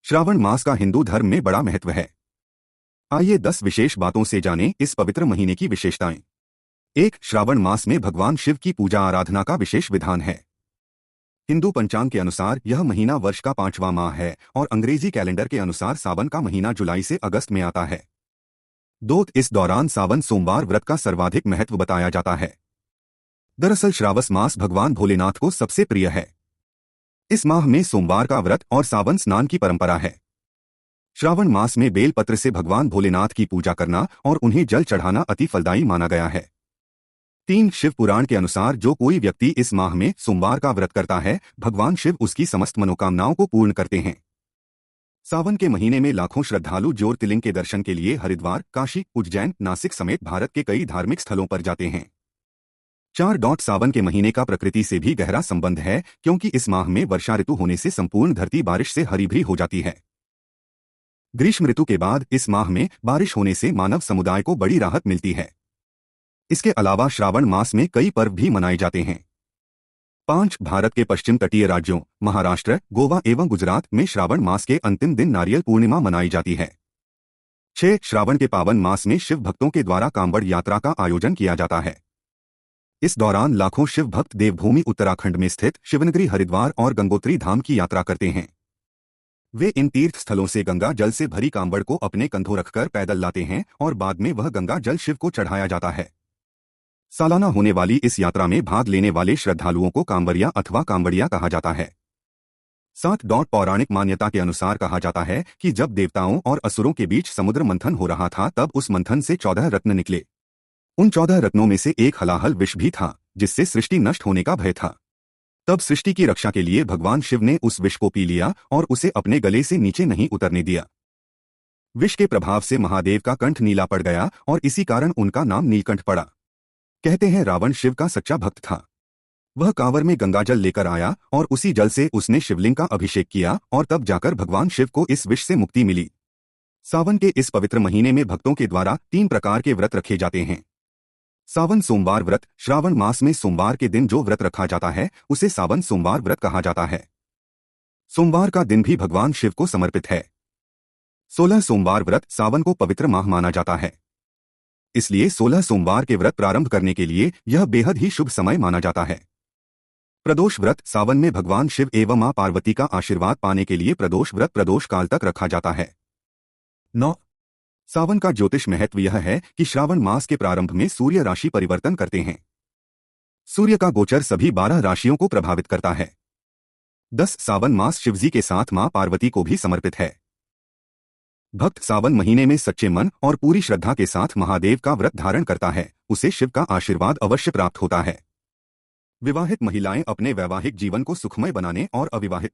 श्रावण मास का हिंदू धर्म में बड़ा महत्व है। आइए 10 विशेष बातों से जानें इस पवित्र महीने की विशेषताएं। 1. श्रावण मास में भगवान शिव की पूजा आराधना का विशेष विधान है। हिंदू पंचांग के अनुसार यह महीना वर्ष का 5वां माह है और अंग्रेजी कैलेंडर के अनुसार सावन का महीना जुलाई से अगस्त में आता है। 2. इस दौरान सावन सोमवार व्रत का सर्वाधिक महत्व बताया जाता है। दरअसल श्रावण मास भगवान भोलेनाथ को सबसे प्रिय है। इस माह में सोमवार का व्रत और सावन स्नान की परंपरा है। श्रावण मास में बेलपत्र से भगवान भोलेनाथ की पूजा करना और उन्हें जल चढ़ाना अति फलदायी माना गया है। 3. शिव पुराण के अनुसार जो कोई व्यक्ति इस माह में सोमवार का व्रत करता है, भगवान शिव उसकी समस्त मनोकामनाओं को पूर्ण करते हैं। सावन के महीने में लाखों श्रद्धालु ज्योतिर्लिंग के दर्शन के लिए हरिद्वार, काशी, उज्जैन, नासिक समेत भारत के कई धार्मिक स्थलों पर जाते हैं। 4. सावन के महीने का प्रकृति से भी गहरा संबंध है, क्योंकि इस माह में वर्षा ऋतु होने से संपूर्ण धरती बारिश से हरी भरी हो जाती है। ग्रीष्म ऋतु के बाद इस माह में बारिश होने से मानव समुदाय को बड़ी राहत मिलती है। इसके अलावा श्रावण मास में कई पर्व भी मनाए जाते हैं। 5. भारत के पश्चिम तटीय राज्यों महाराष्ट्र, गोवा एवं गुजरात में श्रावण मास के अंतिम दिन नारियल पूर्णिमा मनाई जाती है। 6. श्रावण के पावन मास में शिव भक्तों के द्वारा कांवड़ यात्रा का आयोजन किया जाता है। इस दौरान लाखों शिव भक्त देवभूमि उत्तराखंड में स्थित शिवनगरी, हरिद्वार और गंगोत्री धाम की यात्रा करते हैं। वे इन तीर्थ स्थलों से गंगा जल से भरी कांवड़ को अपने कंधों रखकर पैदल लाते हैं और बाद में वह गंगा जल शिव को चढ़ाया जाता है। सालाना होने वाली इस यात्रा में भाग लेने वाले श्रद्धालुओं को कांवड़िया अथवा कांवड़िया कहा जाता है। 7. पौराणिक मान्यता के अनुसार कहा जाता है कि जब देवताओं और असुरों के बीच समुद्र मंथन हो रहा था, तब उस मंथन से 14 रत्न निकले। उन 14 रत्नों में से एक हलाहल विष भी था, जिससे सृष्टि नष्ट होने का भय था। तब सृष्टि की रक्षा के लिए भगवान शिव ने उस विष को पी लिया और उसे अपने गले से नीचे नहीं उतरने दिया। विष के प्रभाव से महादेव का कंठ नीला पड़ गया और इसी कारण उनका नाम नीलकंठ पड़ा। कहते हैं रावण शिव का सच्चा भक्त था। वह कांवर में गंगाजल लेकर आया और उसी जल से उसने शिवलिंग का अभिषेक किया और तब जाकर भगवान शिव को इस विष से मुक्ति मिली। सावन के इस पवित्र महीने में भक्तों के द्वारा 3 प्रकार के व्रत रखे जाते हैं। सावन सोमवार व्रत। श्रावण मास में सोमवार के दिन जो व्रत रखा जाता है उसे सावन सोमवार व्रत कहा जाता है। सोमवार का दिन भी भगवान शिव को समर्पित है। 16 सोमवार व्रत। सावन को पवित्र माह माना जाता है, इसलिए 16 सोमवार के व्रत प्रारंभ करने के लिए यह बेहद ही शुभ समय माना जाता है। प्रदोष व्रत। सावन में भगवान शिव एवं मां पार्वती का आशीर्वाद पाने के लिए प्रदोष व्रत प्रदोष काल तक रखा जाता है। 9. सावन का ज्योतिष महत्व यह है कि श्रावण मास के प्रारंभ में सूर्य राशि परिवर्तन करते हैं। सूर्य का गोचर सभी 12 राशियों को प्रभावित करता है। 10. सावन मास शिवजी के साथ मां पार्वती को भी समर्पित है। भक्त सावन महीने में सच्चे मन और पूरी श्रद्धा के साथ महादेव का व्रत धारण करता है, उसे शिव का आशीर्वाद अवश्य प्राप्त होता है। विवाहित महिलाएं अपने वैवाहिक जीवन को सुखमय बनाने और अविवाहित